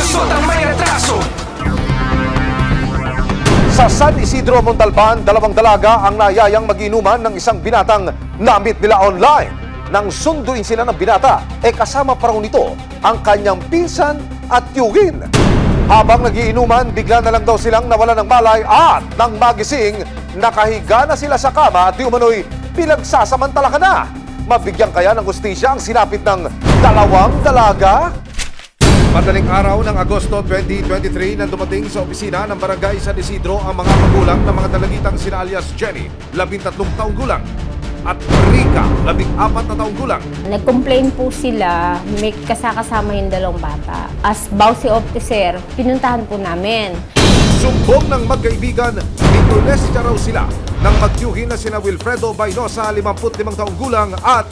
lusot ang may retraso. Sa San Isidro, Montalban, dalawang dalaga ang nayayang mag-inuman ng isang binatang na-meet nila online. Nang sunduin sila ng binata, kasama pa raw nito ang kanyang pinsan at tiyugin. Habang nagiinuman, bigla na lang daw silang nawala ng malay at nang magising, nakahiga na sila sa kama at di umano'y pinagsasamantala ka na. Mabigyan kaya ng hustisya ang sinapit ng dalawang dalaga? Madaling araw ng Agosto 2023 nang dumating sa opisina ng Barangay San Isidro ang mga magulang ng mga dalagitang sina alias Jenny, 13 taong gulang, at Rica, 14 na taong gulang. Nag-complain po sila, may kasakasama yung dalawang bata. As bawsi officer, pinuntahan po namin. Sumbong ng magkaibigan, minolestya raw sila nang magtiyuhin na sina Wilfredo Bainosa, 55 taong gulang, at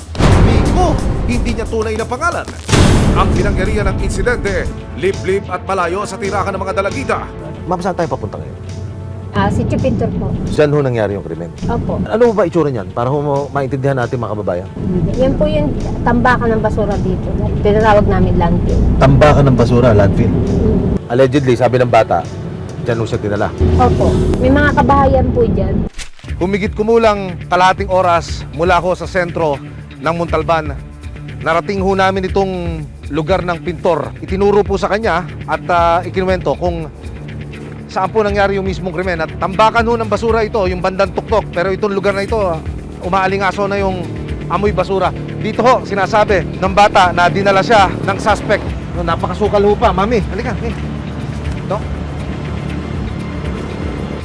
Nico, hindi niya tunay na pangalan. Ang pinangyarihan ng insidente, liblib at malayo sa tirahan ng mga dalagita. Ma'am, saan tayo papunta ngayon? Si Chipintor po. Saan ho nangyari yung krimen? Opo. Ano ba itsura niyan? Para ho maintindihan natin mga kababayan. Yan po yung tambakan ng basura dito. Tinatawag namin landfill. Tambakan ng basura, landfill. Allegedly, sabi ng bata, dyan ho siya dinala. Opo. May mga kabahayan po dyan. Humigit kumulang kalahating oras mula ako sa sentro ng Montalban. Narating ho namin itong lugar ng pintor. Itinuro po sa kanya at ikinuwento kung saan po nangyari yung mismong krimen. At tambakan ho ng basura ito, yung bandang tuktok. Pero itong lugar na ito, umaalingaso na yung amoy basura. Dito ho, sinasabi ng bata na dinala siya ng suspect. Napakasukal ho pa. Mami, halika. Ito.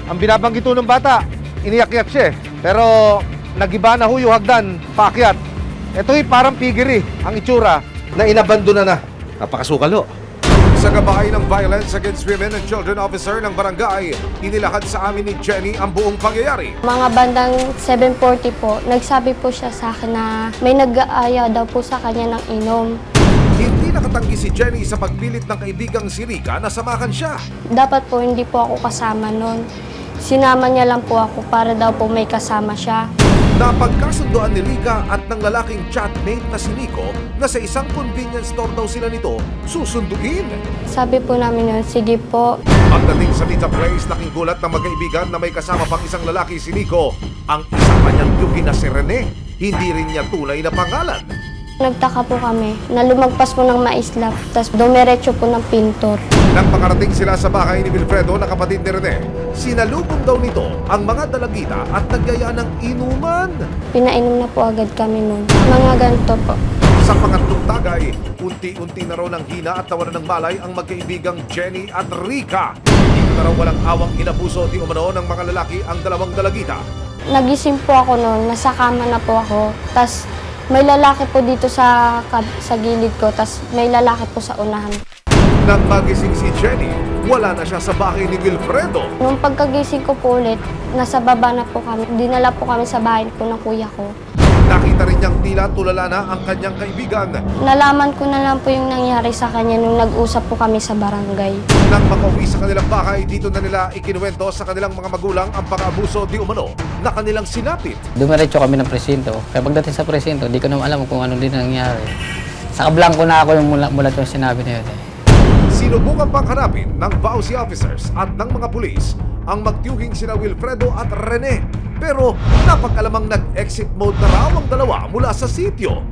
Ang binabanggit ho ng bata, iniyak-iyak siya. Pero nagiba na ho yung hagdan, paakyat. Ito'y parang pigiri ang itsura na inabandona na. Napakasukal ho. Sa gabay ng Violence Against Women and Children Officer ng barangay, inilahad sa amin ni Jenny ang buong pangyayari. Mga bandang 7:40 po, nagsabi po siya sa akin na may nag-aaya daw po sa kanya ng inom. Hindi nakatanggi si Jenny sa pagpilit ng kaibigang si Rica na samahan siya. Dapat po hindi po ako kasama nun. Sinama niya lang po ako para daw po may kasama siya. Napagkasundoan ni Rica at ng lalaking chatmate na si Nico na sa isang convenience store daw sila nito susunduin. Sabi po namin yun, sige po. Pagdating sa Pizza Place, naking gulat ng magkaibigan na may kasama pang isang lalaki si Nico. Ang isang kanyang tiyuhin na si Rene. Hindi rin niya tunay na pangalan. Nagtaka po kami na lumagpas po ng maislap, tapos dumiretso po ng pintor. Nang makarating sila sa bahay ni Wilfredo na kapatid ni Rene, sinalubong daw nito ang mga dalagita at nagyaya ng inuman. Pinainom na po agad kami nun. Mga ganito po. Sa pangatlong tagay, unti-unti na raw ng hina at tawanan ng malay ang magkaibigang Jenny at Rica. Dito na raw walang awang inabuso di umano ng mga lalaki ang dalawang dalagita. Nagising po ako noon, nasa kama na po ako. Tapos may lalaki po dito sa gilid ko, tapos may lalaki po sa unahan. Nang magising si Jenny, wala na siya sa bahay ni Wilfredo. Nung pagkagising ko po ulit, nasa baba na po kami. Dinala po kami sa bahay po ng kuya ko. Nakita rin niyang tila tulala na ang kanyang kaibigan. Nalaman ko na lang po yung nangyari sa kanya nung nag-usap po kami sa barangay. Nang makauwi sa kanilang bahay, dito na nila ikinuwento sa kanilang mga magulang ang pang-abuso di umano na kanilang sinapit. Dumiretso kami ng presinto. Kaya pagdating sa presinto, di ko naman alam kung ano din nangyari. Sa kablangko na ako yung mula yung sinabi na yun. Sinubukan pang hanapin ng VAUSI officers at ng mga pulis ang magtiyuhing sina Wilfredo at Rene. Pero napag-alamang nag-exit mode na raw ang dalawa mula sa sitio.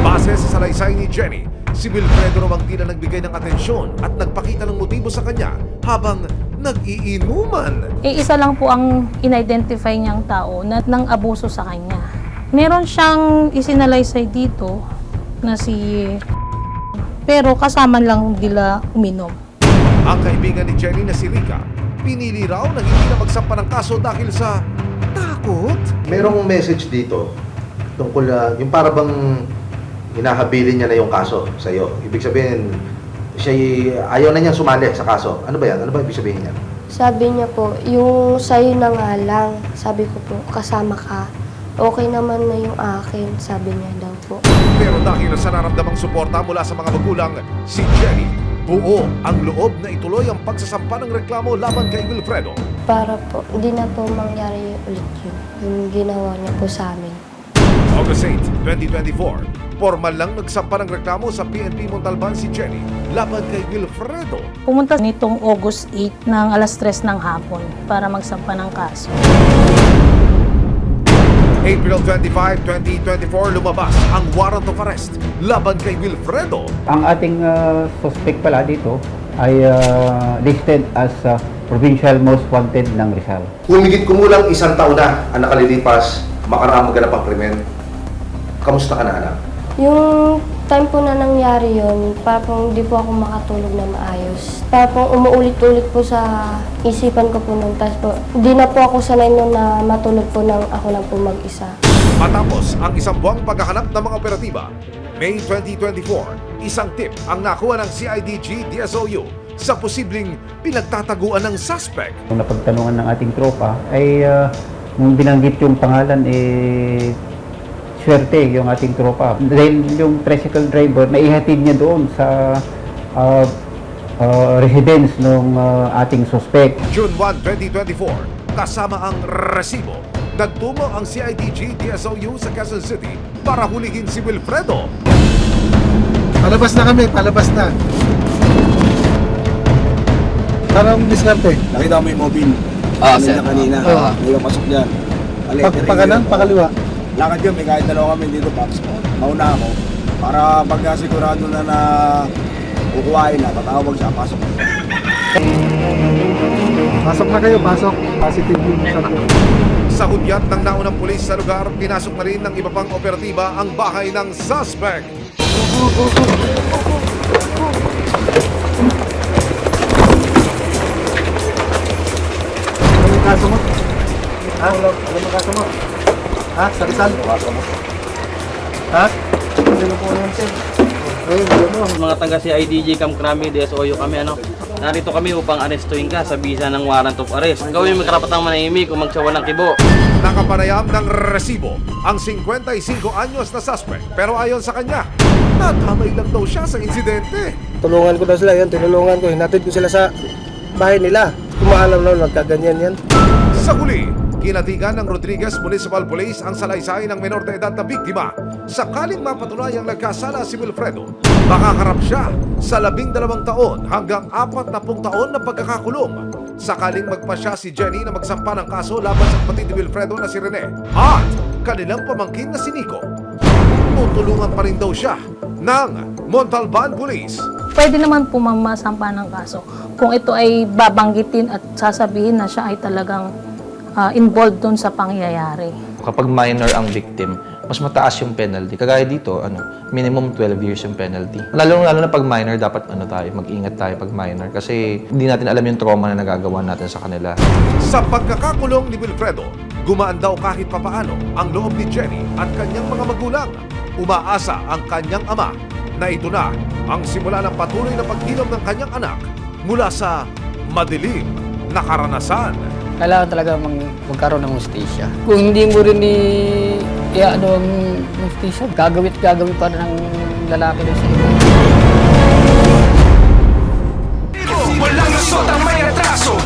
Base sa salaysay ni Jenny, si Wilfredo raw ang tila nagbigay ng atensyon at nagpakita ng motibo sa kanya habang nag-iinuman. Isa lang po ang in-identify niyang tao na nang abuso sa kanya. Meron siyang isinalaysay dito na si... pero kasama lang nila uminom. Ang kaibigan ni Jenny na si Rica, pinili raw na hindi na magsampa ng kaso dahil sa takot. Merong message dito tungkol yung para bang hinahabilin niya na yung kaso sa iyo. Ibig sabihin, ayaw na niya sumali sa kaso. Ano ba yan? Ano ba ibig sabihin niya? Sabi niya po, yung sa'yo na nga lang. Sabi ko po, kasama ka. Okay naman na yung akin, sabi niya daw po. Pero dahil sa nararamdamang suporta mula sa mga magulang, si Jenny, buo ang loob na ituloy ang pagsasampa ng reklamo laban kay Wilfredo. Para po, hindi na po mangyari ulit yun. Yung ginawa niya po sa amin. August 8, 2024, formal lang nagsampa ng reklamo sa PNP Montalban si Jenny laban kay Wilfredo. Pumunta nitong August 8 ng alas 3 ng hapon para magsampa ng kaso. April 25, 2024, lumabas ang warrant of arrest laban kay Wilfredo. Ang ating suspect pala dito ay listed as provincial most wanted ng Rizal. Humigit kumulang 1 taon na ang nakalilipas makaraang maganap ang krimen. Kamusta ka na, anak? Yung time po na nangyari yun, parang hindi po ako makatulog na maayos. Parang umuulit-ulit po sa isipan ko po nung tas po. Hindi na po ako sanay nun na matulog po nang ako lang po mag-isa. Matapos ang isang buwang paghahanap ng mga operatiba, May 2024, isang tip ang nakuha ng CIDG DSOU sa posibleng pinagtataguan ng suspect. Nung napagtanungan ng ating tropa ay nung binanggit yung pangalan swerte yung ating tropa. Dahil yung tricycle driver naihatid niya doon sa residence ng ating suspect. June 1, 2024, kasama ang resibo, nagtungo ang CIDG DSOU sa Quezon City para hulihin si Wilfredo. Palabas na kami, palabas na. Parang diskarte. Nakita mo yung mobile. Kanina. May pasok dyan. Pagkanan, pakaliwa. Lakad yun, may kahit dalawa kami dito. Tapos mauna ako. Para pagka sigurado na kukuhain na, tatawag siya, pasok. Pasok na kayo, pasok. Positive yung sabi. Sa hudyat ng naunang pulis sa lugar, pinasok na rin ng iba pang operatiba ang bahay ng suspect. Ano yung kaso mo? Ha? Ano yung kaso mo? Ha? Sa Rizal? Ha? Ano po yan, sir? Mga taga CIDG Camp Crame DSOU kami narito kami upang arestuhin ka sa bisa ng warrant of arrest. Gawin mo karapatang manahimik o magsawa ng kibo. Nakapanayam ng resibo ang 55 anyos na suspect pero ayon sa kanya, nadamay lang daw siya sa insidente. Tulungan ko daw sila yan, tinulungan ko. Hinatid ko sila sa bahay nila. Kung maalam na nagkaganyan yan. Sa huli, kinatigan ng Rodriguez Municipal Police ang salaysay ng menor de edad na biktima. Sakaling mapatunayang nagkasala si Wilfredo, makaharap siya sa 12 taon hanggang 40 taon na pagkakakulong. Sakaling magpasya si Jenny na magsampa ng kaso laban sa kapatid ni Wilfredo na si Rene at kanilang pamangkin na si Nico, tutulungan pa rin daw siya ng Montalban Police. Pwede naman po mamasampa ng kaso kung ito ay babanggitin at sasabihin na siya ay talagang involved doon sa pangyayari. Kapag minor ang victim, mas mataas yung penalty. Kagaya dito, minimum 12 years yung penalty. Lalo na pag minor, dapat mag-ingat tayo pag minor kasi hindi natin alam yung trauma na nagagawa natin sa kanila. Sa pagkakakulong ni Wilfredo, gumaan daw kahit papaano ang loob ni Jenny at kanyang mga magulang. Umaasa ang kanyang ama na ito na ang simula ng patuloy na paghilom ng kanyang anak mula sa madilim na karanasan. Kailangan talaga magkaroon ng hustisya. Kung hindi mo rin ang hustisya, gagawin pa ng lalaki doon sa iba. Walang lusot ang may atraso.